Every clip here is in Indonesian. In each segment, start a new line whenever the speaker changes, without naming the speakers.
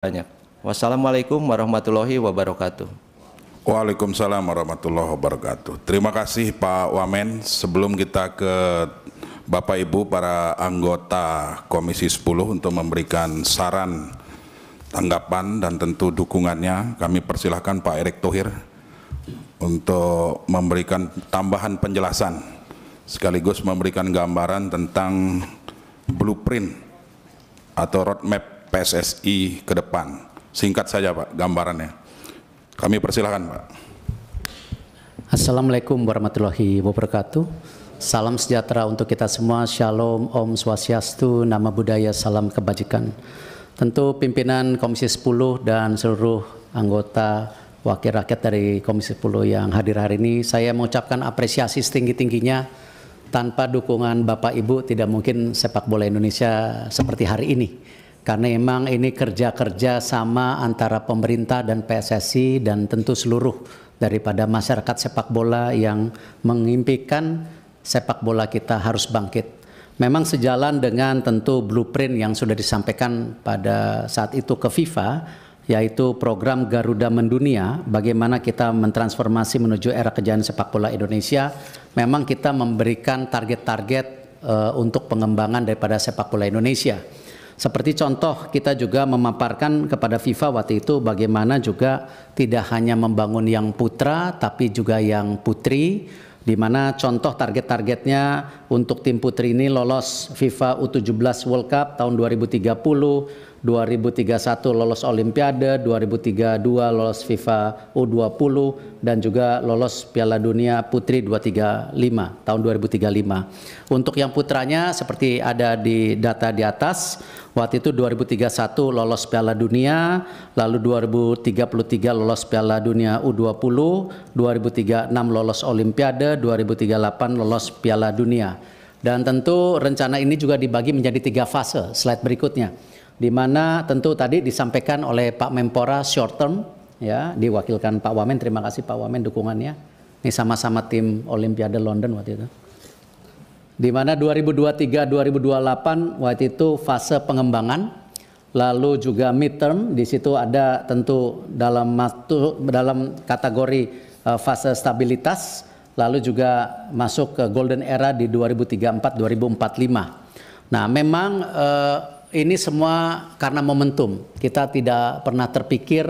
Banyak. Wassalamualaikum warahmatullahi wabarakatuh.
Waalaikumsalam warahmatullahi wabarakatuh. Terima kasih Pak Wamen. Sebelum kita ke Bapak Ibu para anggota Komisi 10 untuk memberikan saran, tanggapan dan tentu dukungannya, kami persilahkan Pak Erick Thohir untuk memberikan tambahan penjelasan sekaligus memberikan gambaran tentang blueprint atau roadmap PSSI ke depan. Singkat saja Pak gambarannya. Kami persilahkan Pak.
Assalamualaikum warahmatullahi wabarakatuh. Salam sejahtera untuk kita semua. Shalom, Om Swastiastu, Nama Budaya, Salam Kebajikan. Tentu pimpinan Komisi 10 dan seluruh anggota wakil rakyat dari Komisi 10 yang hadir hari ini, saya mengucapkan apresiasi setinggi-tingginya. Tanpa dukungan Bapak Ibu tidak mungkin sepak bola Indonesia seperti hari ini. Karena memang ini kerja-kerja sama antara pemerintah dan PSSI dan tentu seluruh daripada masyarakat sepak bola yang mengimpikan sepak bola kita harus bangkit. Memang sejalan dengan tentu blueprint yang sudah disampaikan pada saat itu ke FIFA, yaitu program Garuda Mendunia, bagaimana kita mentransformasi menuju era kejayaan sepak bola Indonesia. Memang kita memberikan target-target untuk pengembangan daripada sepak bola Indonesia. Seperti contoh, kita juga memaparkan kepada FIFA waktu itu bagaimana juga tidak hanya membangun yang putra tapi juga yang putri, di mana contoh target-targetnya untuk tim putri ini lolos FIFA U17 World Cup tahun 2030, 2031 lolos Olimpiade, 2032 lolos FIFA U20 dan juga lolos Piala Dunia Putri 235 tahun 2035. Untuk yang putranya seperti ada di data di atas, waktu itu 2031 lolos Piala Dunia, lalu 2033 lolos Piala Dunia U20, 2036 lolos Olimpiade, 2038 lolos Piala Dunia. Dan tentu rencana ini juga dibagi menjadi 3 fase, slide berikutnya. Di mana tentu tadi disampaikan oleh Pak Menpora short term, ya, diwakilkan Pak Wamen. Terima kasih Pak Wamen dukungannya. Ini sama-sama tim Olimpiade London waktu itu. Di mana 2023-2028 waktu itu fase pengembangan, lalu juga midterm. Di situ ada tentu dalam kategori fase stabilitas, lalu juga masuk ke golden era di 2034-2045. Nah, memang ini semua karena momentum. Kita tidak pernah terpikir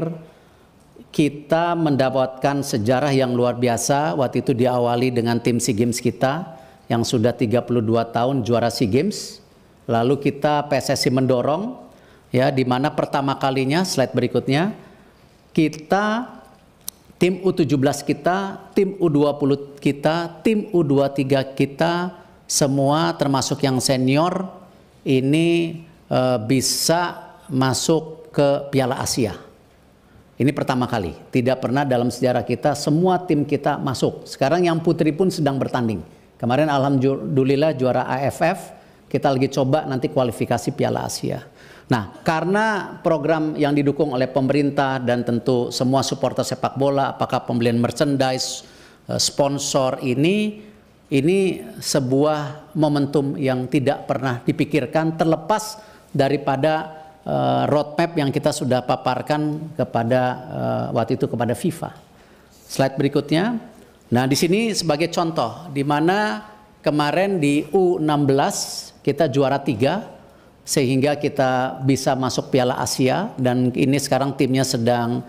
kita mendapatkan sejarah yang luar biasa. Waktu itu diawali dengan tim SEA Games kita yang sudah 32 tahun juara SEA Games. Lalu kita PSSI mendorong, ya, di mana pertama kalinya, slide berikutnya, kita tim U17 kita, tim U20 kita, tim U23 kita, semua termasuk yang senior ini bisa masuk ke Piala Asia. Ini pertama kali, tidak pernah dalam sejarah kita semua tim kita masuk. Sekarang yang putri pun sedang bertanding. Kemarin alhamdulillah juara AFF, kita lagi coba nanti kualifikasi Piala Asia. Nah, karena program yang didukung oleh pemerintah dan tentu semua supporter sepak bola, apakah pembelian merchandise, sponsor ini sebuah momentum yang tidak pernah dipikirkan, terlepas daripada roadmap yang kita sudah paparkan kepada waktu itu kepada FIFA. Slide berikutnya. Nah, di sini sebagai contoh, di mana kemarin di U16 kita juara 3, sehingga kita bisa masuk Piala Asia, dan ini sekarang timnya sedang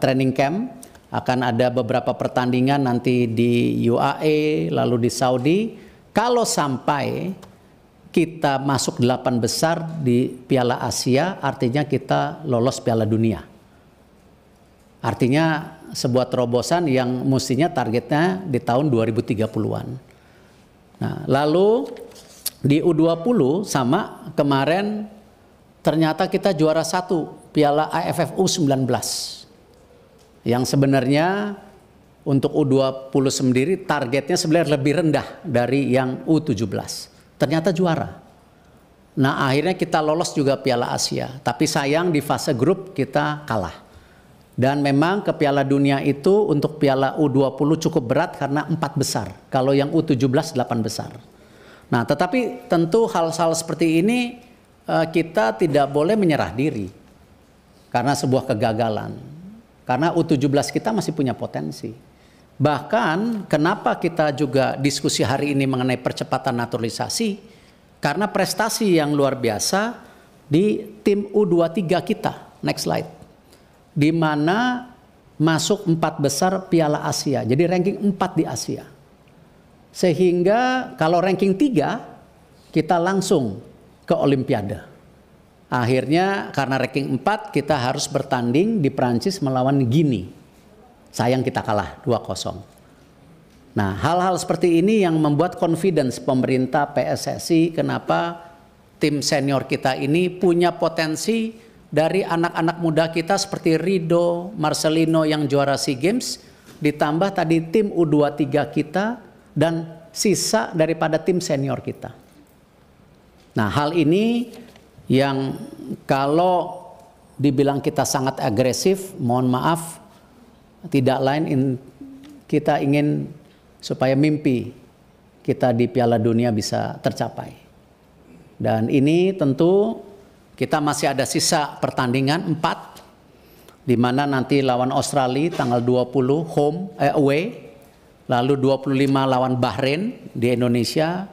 training camp. Akan ada beberapa pertandingan nanti di UAE, lalu di Saudi. Kalau sampai kita masuk 8 besar di Piala Asia, artinya kita lolos Piala Dunia. Artinya sebuah terobosan yang mestinya targetnya di tahun 2030-an. Nah, lalu di U20 sama kemarin ternyata kita juara 1 Piala AFF U19. Yang sebenarnya untuk U20 sendiri targetnya sebenarnya lebih rendah dari yang U17. Ternyata juara. Nah, akhirnya kita lolos juga Piala Asia. Tapi sayang di fase grup kita kalah. Dan memang ke Piala Dunia itu untuk Piala U20 cukup berat karena 4 besar. Kalau yang U17 8 besar. Nah, tetapi tentu hal-hal seperti ini kita tidak boleh menyerah diri. karena sebuah kegagalan. Karena U17 kita masih punya potensi. Bahkan kenapa kita juga diskusi hari ini mengenai percepatan naturalisasi? Karena prestasi yang luar biasa di tim U23 kita. Next slide. Di mana masuk 4 besar Piala Asia. Jadi ranking 4 di Asia. Sehingga kalau ranking 3 kita langsung ke Olimpiade. Akhirnya karena ranking 4 kita harus bertanding di Prancis melawan Guinea. Sayang kita kalah 2-0. Nah, hal-hal seperti ini yang membuat confidence pemerintah PSSI kenapa tim senior kita ini punya potensi dari anak-anak muda kita seperti Rido, Marcelino yang juara SEA Games, ditambah tadi tim U23 kita dan sisa daripada tim senior kita. Nah, hal ini yang kalau dibilang kita sangat agresif, mohon maaf, tidak lain kita ingin supaya mimpi kita di Piala Dunia bisa tercapai. Dan ini tentu kita masih ada sisa pertandingan 4, di mana nanti lawan Australia tanggal 20 away, lalu 25 lawan Bahrain di Indonesia,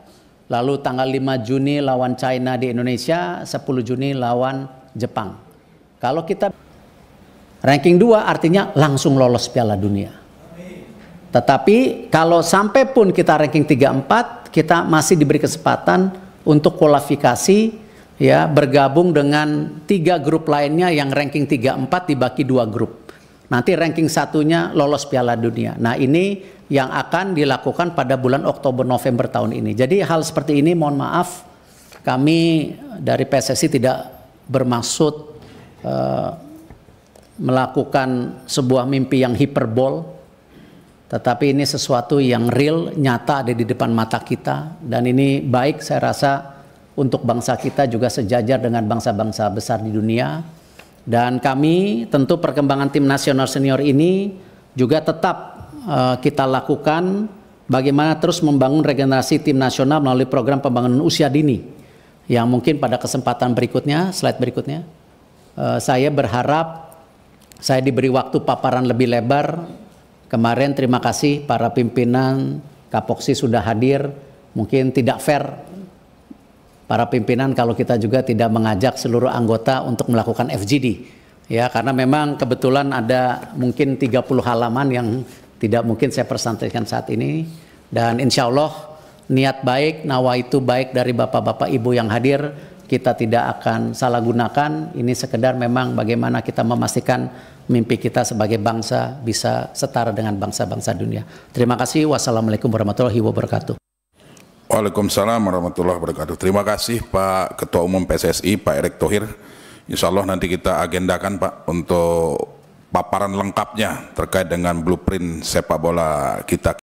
lalu tanggal 5 Juni lawan China di Indonesia, 10 Juni lawan Jepang. Kalau kita ranking 2 artinya langsung lolos Piala Dunia. Tetapi kalau sampai pun kita ranking 3-4, kita masih diberi kesempatan untuk kualifikasi, ya, bergabung dengan 3 grup lainnya yang ranking 3-4 dibagi 2 grup. Nanti ranking 1-nya lolos Piala Dunia. Nah, ini yang akan dilakukan pada bulan Oktober November tahun ini. Jadi hal seperti ini mohon maaf, kami dari PSSI tidak bermaksud melakukan sebuah mimpi yang hiperbol, tetapi ini sesuatu yang real, nyata ada di depan mata kita, dan ini baik saya rasa untuk bangsa kita juga sejajar dengan bangsa-bangsa besar di dunia. Dan kami tentu perkembangan tim nasional senior ini juga tetap kita lakukan bagaimana terus membangun regenerasi tim nasional melalui program pembangunan usia dini, yang mungkin pada kesempatan berikutnya, slide berikutnya, saya berharap saya diberi waktu paparan lebih lebar. Kemarin terima kasih para pimpinan Kapoksi sudah hadir. Mungkin tidak fair para pimpinan kalau kita juga tidak mengajak seluruh anggota untuk melakukan FGD. Ya, karena memang kebetulan ada mungkin 30 halaman yang tidak mungkin saya presentasikan saat ini. Dan insya Allah niat baik, nawaitu baik dari bapak-bapak ibu yang hadir, kita tidak akan salah gunakan. Ini sekedar memang bagaimana kita memastikan mimpi kita sebagai bangsa bisa setara dengan bangsa-bangsa dunia. Terima kasih. Wassalamualaikum warahmatullahi wabarakatuh.
Waalaikumsalam warahmatullahi wabarakatuh. Terima kasih Pak Ketua Umum PSSI, Pak Erick Thohir. Insya Allah nanti kita agendakan Pak untuk paparan lengkapnya terkait dengan blueprint sepak bola kita